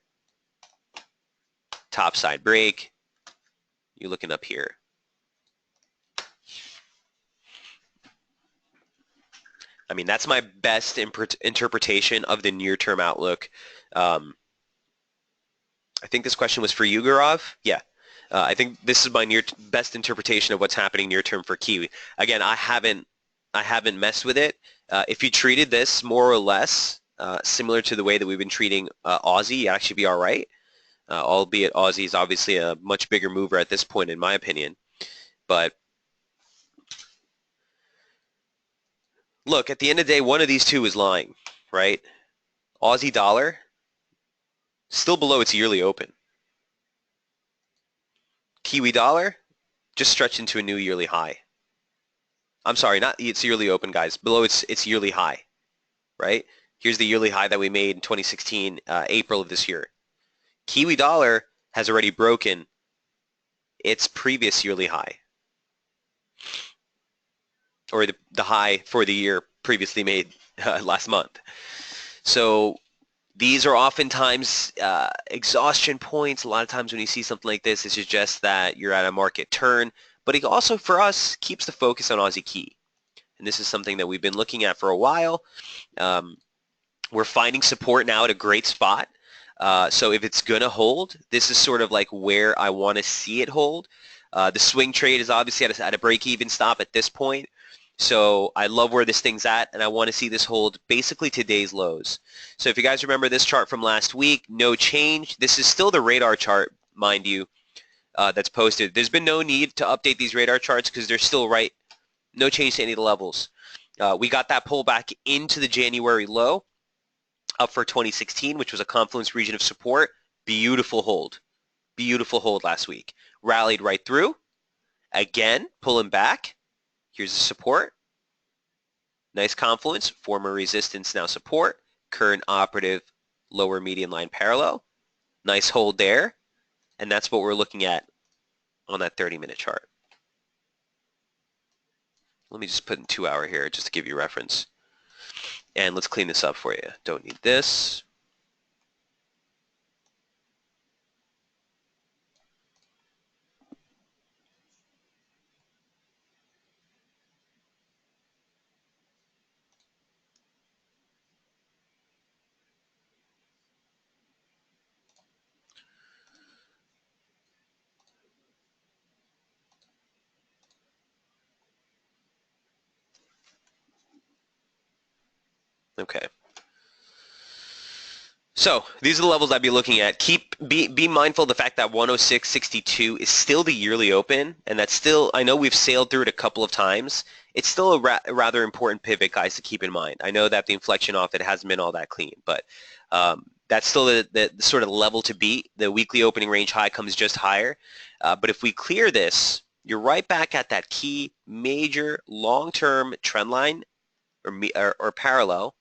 Top side break. You're looking up here. I mean, that's my best interpretation of the near-term outlook. I think this question was for you, Gaurav. Yeah. I think this is my best interpretation of what's happening near-term for Kiwi. Again, I haven't messed with it. If you treated this more or less similar to the way that we've been treating Aussie, you'd actually be all right. Albeit Aussie is obviously a much bigger mover at this point, in my opinion. But look, at the end of the day, one of these two is lying, right? Aussie dollar, still below its yearly open. Kiwi dollar, just stretched into a new yearly high. I'm sorry, not its yearly open, guys. Below its yearly high, right? Here's the yearly high that we made in 2016, April of this year. Kiwi dollar has already broken its previous yearly high, or the high for the year previously made last month. So these are oftentimes exhaustion points. A lot of times when you see something like this, it suggests that you're at a market turn. But it also, for us, keeps the focus on Aussie Key. And this is something that we've been looking at for a while. We're finding support now at a great spot. So if it's going to hold, this is sort of like where I want to see it hold. The swing trade is obviously at a break-even stop at this point. So I love where this thing's at, and I want to see this hold basically today's lows. So if you guys remember this chart from last week, no change. This is still the radar chart, mind you, that's posted. There's been no need to update these radar charts because they're still right. No change to any of the levels. We got that pull back into the January low up for 2016, which was a confluence region of support. Beautiful hold. Beautiful hold last week. Rallied right through. Again, pulling back. Here's the support. Nice confluence. Former resistance, now support. Current operative lower median line parallel. Nice hold there. And that's what we're looking at on that 30-minute chart. Let me just put in 2 hour here just to give you reference. And let's clean this up for you. Don't need this. Okay. So these are the levels I'd be looking at. Be mindful of the fact that 106.62 is still the yearly open, and that's still, I know we've sailed through it a couple of times. It's still a rather important pivot, guys, to keep in mind. I know that the inflection off it hasn't been all that clean, but that's still the sort of level to beat. The weekly opening range high comes just higher. But if we clear this, you're right back at that key major long-term trend line or parallel,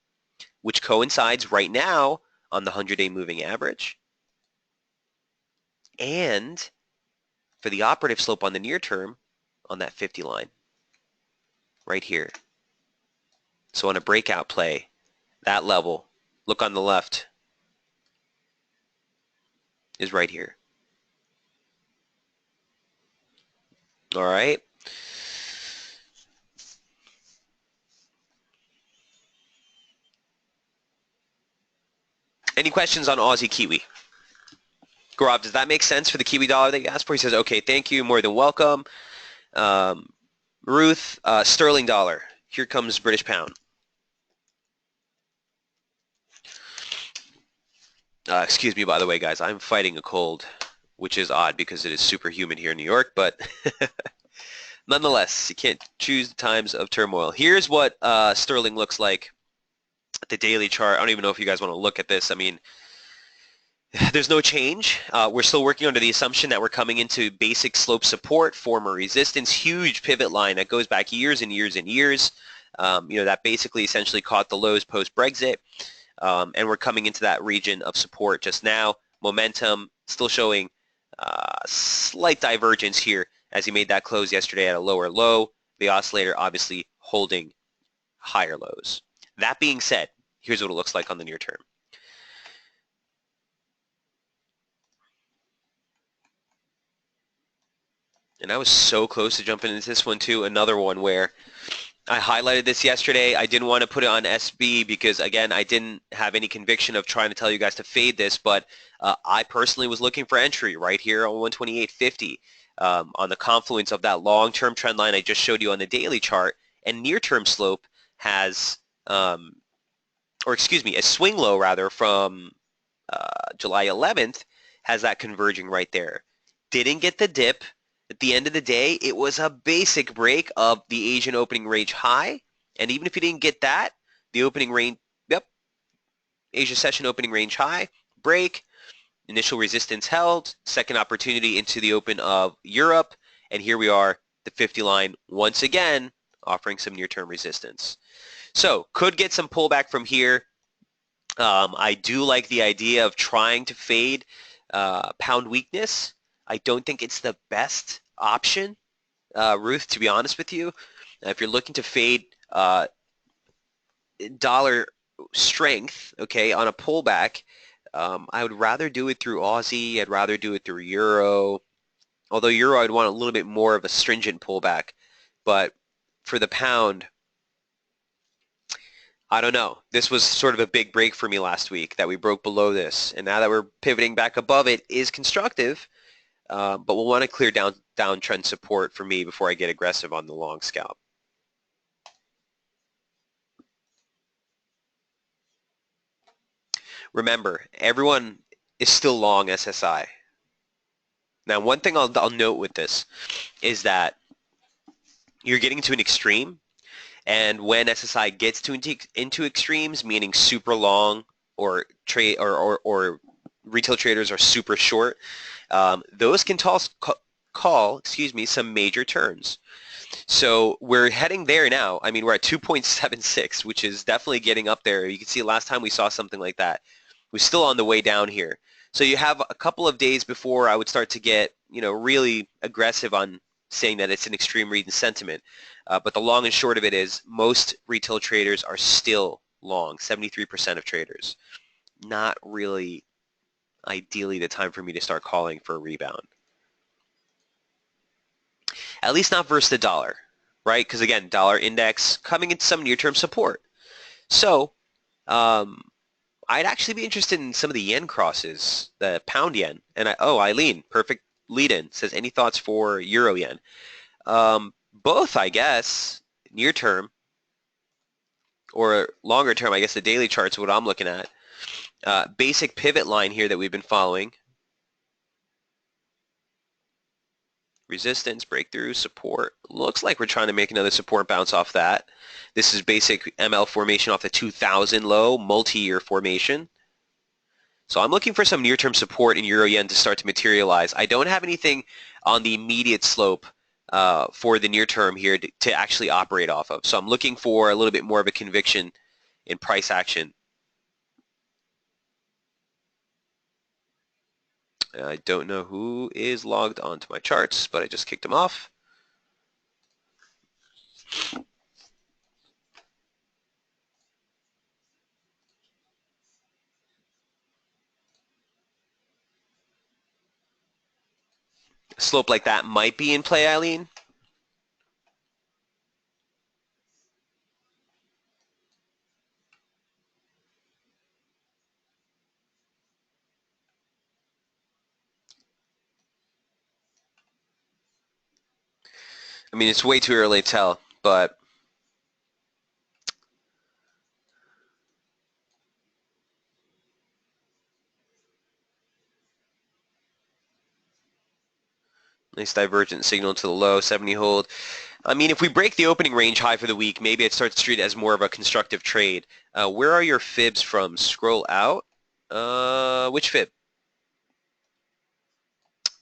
which coincides right now on the 100-day moving average. And for the operative slope on the near term, on that 50 line, right here. So on a breakout play, that level, look on the left, is right here. All right. Any questions on Aussie Kiwi? Gaurav, does that make sense for the Kiwi dollar that you asked for? He says, okay, thank you, more than welcome. Ruth, sterling dollar. Here comes British pound. Excuse me, by the way, guys. I'm fighting a cold, which is odd because it is super humid here in New York, but nonetheless, you can't choose the times of turmoil. Here's what sterling looks like at the daily chart. I don't even know if you guys want to look at this. I mean, there's no change. We're still working under the assumption that we're coming into basic slope support, former resistance, huge pivot line that goes back years and years and years. That basically essentially caught the lows post-Brexit. And we're coming into that region of support just now. Momentum still showing slight divergence here as he made that close yesterday at a lower low. The oscillator obviously holding higher lows. That being said, here's what it looks like on the near term. And I was so close to jumping into this one too. Another one where I highlighted this yesterday. I didn't want to put it on SB because, again, I didn't have any conviction of trying to tell you guys to fade this, but I personally was looking for entry right here on 128.50 on the confluence of that long-term trend line I just showed you on the daily chart, and near-term slope has, a swing low rather from July 11th has that converging right there. Didn't get the dip. At the end of the day, it was a basic break of the Asian opening range high And even if you didn't get that, the opening range, yep, Asia session opening range high, break, initial resistance held, second opportunity into the open of Europe, and here we are, the 50 line once again offering some near-term resistance. So could get some pullback from here. I do like the idea of trying to fade pound weakness. I don't think it's the best option, Ruth, to be honest with you. If you're looking to fade dollar strength, okay, on a pullback, I would rather do it through Aussie. I'd rather do it through Euro. Although Euro, I'd want a little bit more of a stringent pullback. But for the pound, I don't know. This was sort of a big break for me last week that we broke below this. And now that we're pivoting back above it is constructive. But we'll want to clear downtrend support for me before I get aggressive on the long scalp. Remember, everyone is still long SSI. Now, one thing I'll note with this is that you're getting to an extreme, and when SSI gets into extremes, meaning super long or trade or retail traders are super short, those can call some major turns. So we're heading there now. I mean, we're at 2.76, which is definitely getting up there. You can see last time we saw something like that. We're still on the way down here. So you have a couple of days before I would start to get, really aggressive on saying that it's an extreme read in sentiment. But the long and short of it is most retail traders are still long, 73% of traders. Not really ideally the time for me to start calling for a rebound. At least not versus the dollar, right? Because again, dollar index coming into some near-term support. So I'd actually be interested in some of the yen crosses, the pound yen. And Eileen, perfect lead-in, says, any thoughts for euro yen? Both, I guess, near term or longer term. I guess the daily chart's what I'm looking at. Basic pivot line here that we've been following. Resistance, breakthrough, support. Looks like we're trying to make another support bounce off that. This is basic ML formation off the 2000 low, multi-year formation. So I'm looking for some near-term support in euro yen to start to materialize. I don't have anything on the immediate slope for the near term here to actually operate off of. So I'm looking for a little bit more of a conviction in price action. I don't know who is logged onto my charts, but I just kicked them off. A slope like that might be in play, Eileen. I mean, it's way too early to tell, but nice divergent signal to the low, 70 hold. I mean, if we break the opening range high for the week, maybe it starts to treat it as more of a constructive trade. Where are your fibs from? Scroll out. Which fib?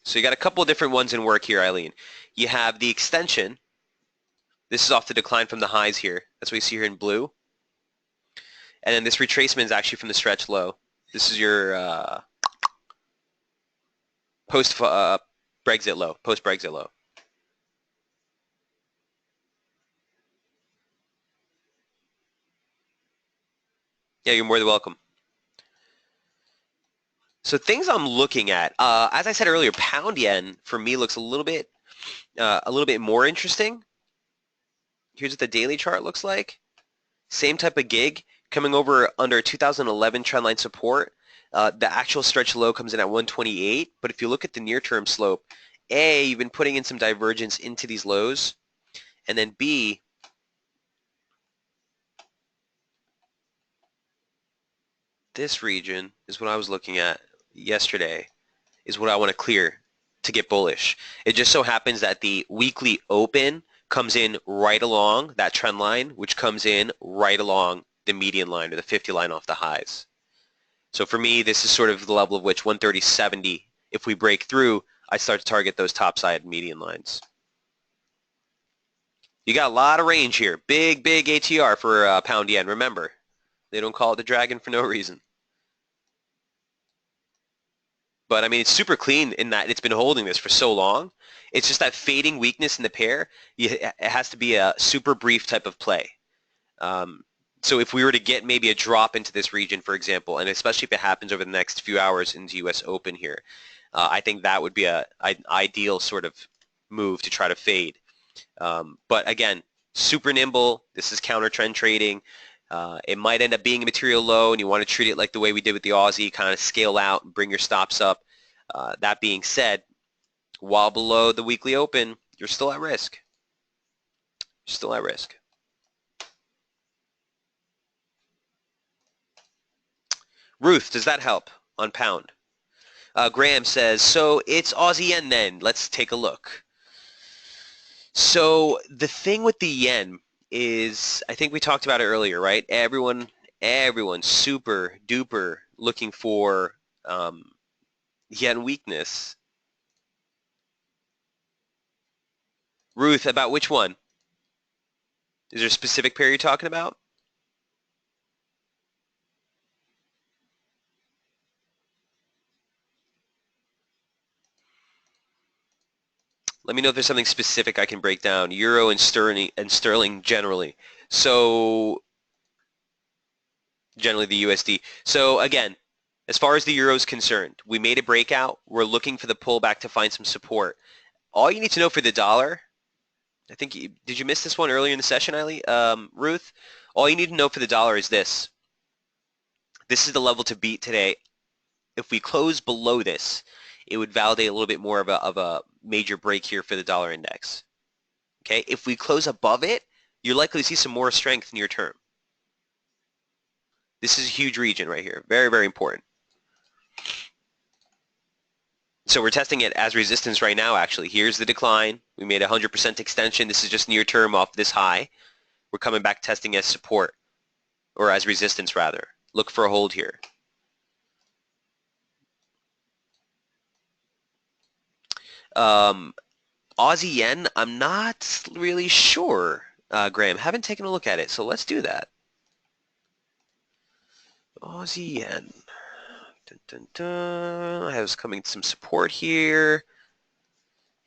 So you got a couple of different ones in work here, Eileen. You have the extension. This is off the decline from the highs here. That's what you see here in blue. And then this retracement is actually from the stretch low. This is your post-Brexit low, post-Brexit low. Yeah, you're more than welcome. So things I'm looking at, as I said earlier, pound yen for me looks a little bit more interesting. Here's what the daily chart looks like. Same type of gig coming over under 2011 trendline support. The actual stretch low comes in at 128, but if you look at the near-term slope, A, you've been putting in some divergence into these lows, and then B, this region is what I was looking at yesterday, is what I want to clear to get bullish. It just so happens that the weekly open comes in right along that trend line, which comes in right along the median line or the 50 line off the highs. So for me, this is sort of the level of which 130.70, if we break through, I start to target those topside median lines. You got a lot of range here. Big, big ATR for pound yen. Remember, they don't call it the dragon for no reason. But I mean, it's super clean in that it's been holding this for so long. It's just that fading weakness in the pair. It has to be a super brief type of play. So if we were to get maybe a drop into this region, for example, and especially if it happens over the next few hours into U.S. Open here, I think that would be an ideal sort of move to try to fade. But again, super nimble. This is counter trend trading. It might end up being a material low, and you want to treat it like the way we did with the Aussie, kind of scale out and bring your stops up. That being said, while below the weekly open, you're still at risk. You're still at risk. Ruth, does that help on pound? Graham says, so it's Aussie yen then. Let's take a look. So the thing with the yen is, I think we talked about it earlier, right? Everyone super duper looking for yen weakness. Ruth, about which one? Is there a specific pair you're talking about? Let me know if there's something specific I can break down. Euro and sterling generally. So generally the USD. So again, as far as the euro is concerned, we made a breakout. We're looking for the pullback to find some support. All you need to know for the dollar, I think, did you miss this one earlier in the session, Ruth? All you need to know for the dollar is this. This is the level to beat today. If we close below this, it would validate a little bit more of a major break here for the dollar index. Okay, if we close above it, you're likely to see some more strength near term. This is a huge region right here. Very, very important. So we're testing it as resistance right now, actually. Here's the decline. We made 100% extension. This is just near term off this high. We're coming back testing as support, or as resistance, rather. Look for a hold here. Aussie yen, I'm not really sure, Graham. Haven't taken a look at it, so let's do that. Aussie yen. Dun, dun, dun. I have coming some support here.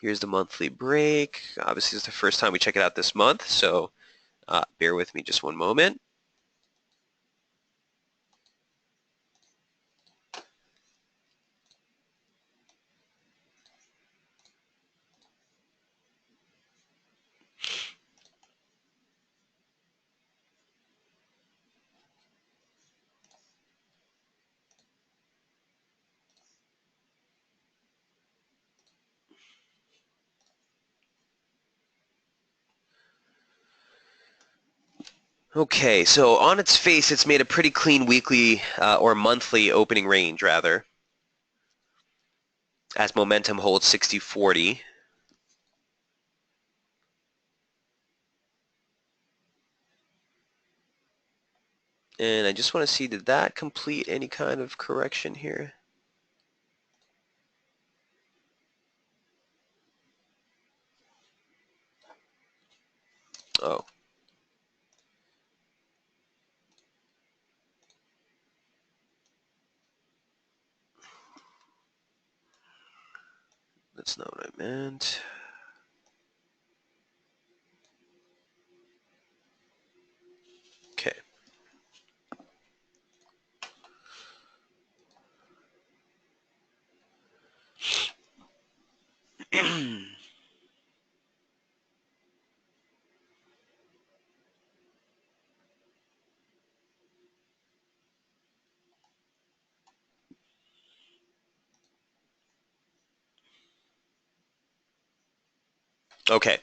Here's the monthly break. Obviously, it's the first time we check it out this month, so bear with me just one moment. Okay, so on its face, it's made a pretty clean weekly or monthly opening range, rather, as momentum holds 60-40. And I just want to see, did that complete any kind of correction here? Oh. That's not what I meant. Okay. Okay.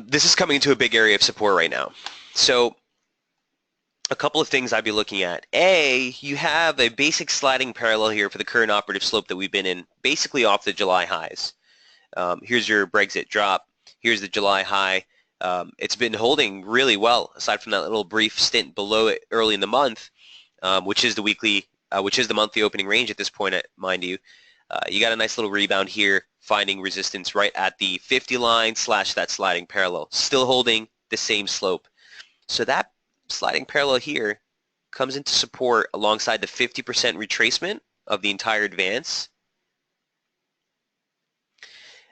This is coming into a big area of support right now. So a couple of things I'd be looking at. A, you have a basic sliding parallel here for the current operative slope that we've been in, basically off the July highs. Here's your Brexit drop. Here's the July high. It's been holding really well, aside from that little brief stint below it early in the month, which is the monthly opening range at this point, mind you. You got a nice little rebound here, finding resistance right at the 50 line / that sliding parallel, still holding the same slope. So that sliding parallel here comes into support alongside the 50% retracement of the entire advance.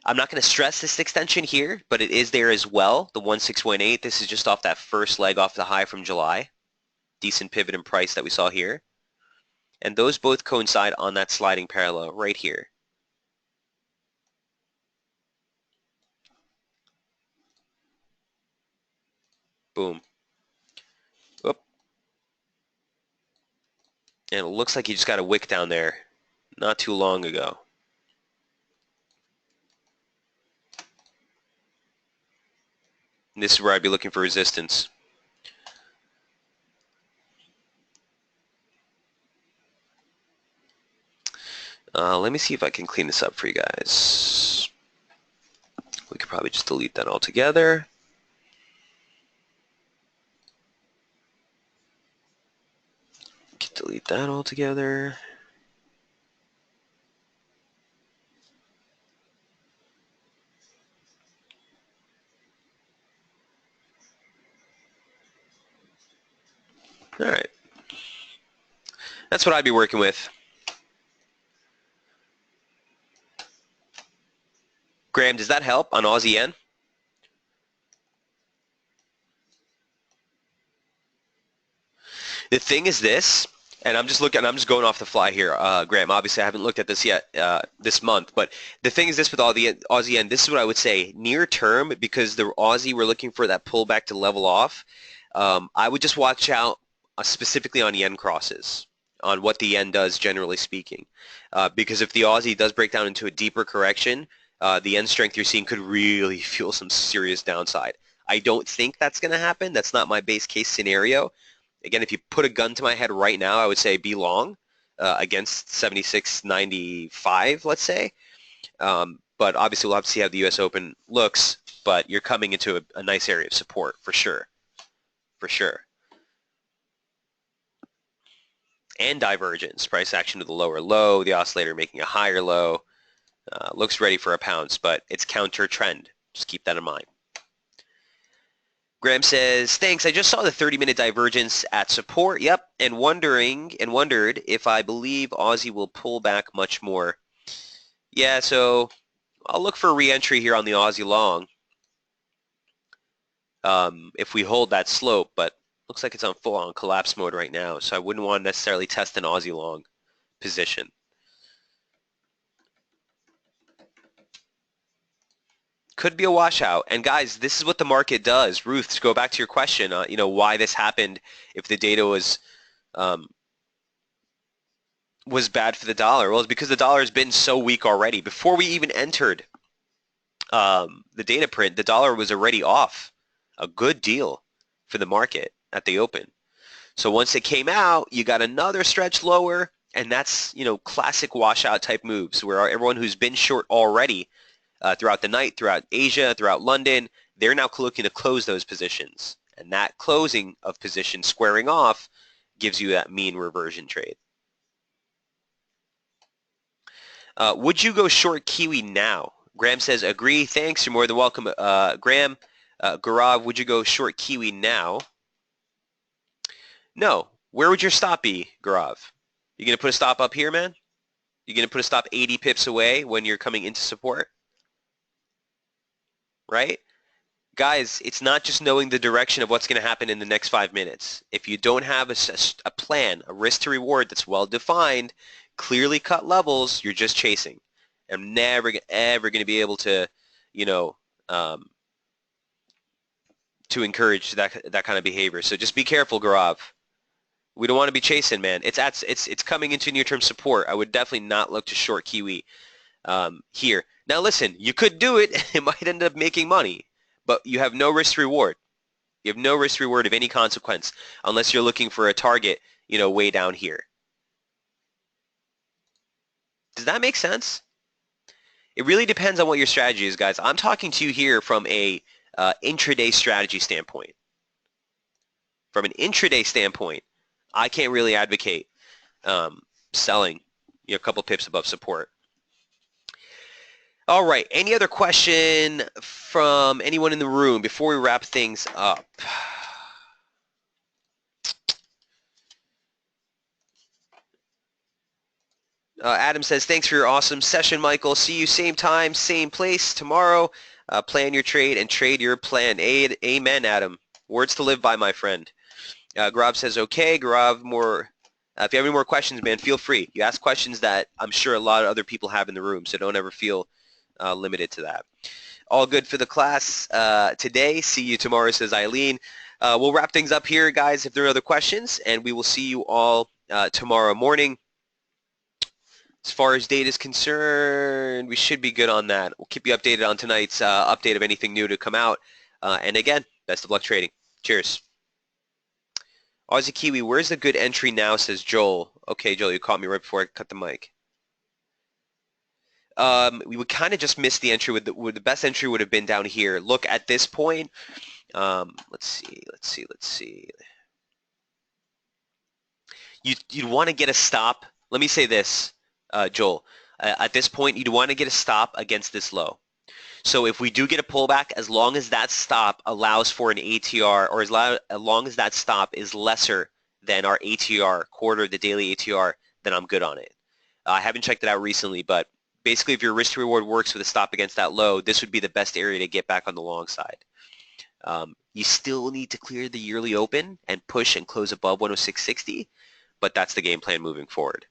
I'm not going to stress this extension here, but it is there as well, the 1618. This is just off that first leg off the high from July. Decent pivot in price that we saw here. And those both coincide on that sliding parallel right here. Boom. Whoop. And it looks like you just got a wick down there not too long ago. And this is where I'd be looking for resistance. Let me see if I can clean this up for you guys. We could probably just delete that altogether. Delete that altogether. All right. That's what I'd be working with. Graham, does that help on Aussie yen? The thing is this, and I'm just going off the fly here, Graham. Obviously, I haven't looked at this yet this month, but the thing is this with all the Aussie yen, this is what I would say near term, because the Aussie, we're looking for that pullback to level off. I would just watch out specifically on yen crosses, on what the yen does generally speaking, because if the Aussie does break down into a deeper correction, the yen strength you're seeing could really fuel some serious downside. I don't think that's going to happen. That's not my base case scenario. Again, if you put a gun to my head right now, I would say be long against 76.95, let's say. But obviously, we'll have to see how the U.S. Open looks. But you're coming into a nice area of support for sure, for sure. And divergence, price action to the lower low, the oscillator making a higher low. Looks ready for a pounce, but it's counter trend. Just keep that in mind. Graham says, thanks, I just saw the 30-minute divergence at support, yep, and wondered if I believe Aussie will pull back much more. Yeah, so I'll look for a re-entry here on the Aussie long if we hold that slope, but looks like it's on full-on collapse mode right now, so I wouldn't want to necessarily test an Aussie long position. Could be a washout. And guys, this is what the market does. Ruth, to go back to your question, why this happened if the data was bad for the dollar. Well, it's because the dollar has been so weak already. Before we even entered the data print, the dollar was already off a good deal for the market at the open. So once it came out, you got another stretch lower, and that's, classic washout type moves where everyone who's been short already throughout the night, throughout Asia, throughout London, they're now looking to close those positions. And that closing of positions squaring off gives you that mean reversion trade. Would you go short Kiwi now? Graham says, agree, thanks, you're more than welcome. Graham, Gaurav, would you go short Kiwi now? No. Where would your stop be, Gaurav? You going to put a stop up here, man? You going to put a stop 80 pips away when you're coming into support? Right? Guys, it's not just knowing the direction of what's going to happen in the next 5 minutes. If you don't have a plan, a risk to reward that's well defined, clearly cut levels, you're just chasing. I'm never ever going to be able to, to encourage that kind of behavior. So just be careful, Gaurav. We don't want to be chasing, man. It's coming into near-term support. I would definitely not look to short Kiwi here. Now listen, you could do it. It might end up making money, but you have no risk reward. You have no risk reward of any consequence unless you're looking for a target, way down here. Does that make sense? It really depends on what your strategy is, guys. I'm talking to you here from a intraday strategy standpoint. From an intraday standpoint, I can't really advocate selling a couple pips above support. All right. Any other question from anyone in the room before we wrap things up? Adam says, thanks for your awesome session, Michael. See you same time, same place tomorrow. Plan your trade and trade your plan. Amen, Adam. Words to live by, my friend. Gaurav says, okay. Gaurav, if you have any more questions, man, feel free. You ask questions that I'm sure a lot of other people have in the room, so don't ever feel limited to that. All good for the class today. See you tomorrow, says Eileen. We'll wrap things up here, guys, if there are other questions, and we will see you all tomorrow morning. As far as data is concerned, we should be good on that. We'll keep you updated on tonight's update of anything new to come out. And again, best of luck trading. Cheers. Aussie Kiwi, where's the good entry now, says Joel. Okay, Joel, you caught me right before I cut the mic. We would kind of just miss the entry. The best entry would have been down here. Look, at this point, let's see. You'd want to get a stop. Let me say this, Joel. At this point, you'd want to get a stop against this low. So if we do get a pullback, as long as that stop allows for an ATR, or as long as that stop is lesser than our ATR, quarter of the daily ATR, then I'm good on it. I haven't checked it out recently, but basically if your risk to reward works with a stop against that low, this would be the best area to get back on the long side. You still need to clear the yearly open and push and close above 106.60, but that's the game plan moving forward.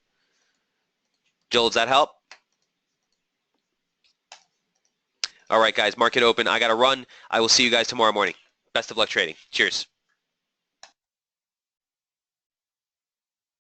Joel, does that help? All right, guys, market open. I got to run. I will see you guys tomorrow morning. Best of luck trading. Cheers.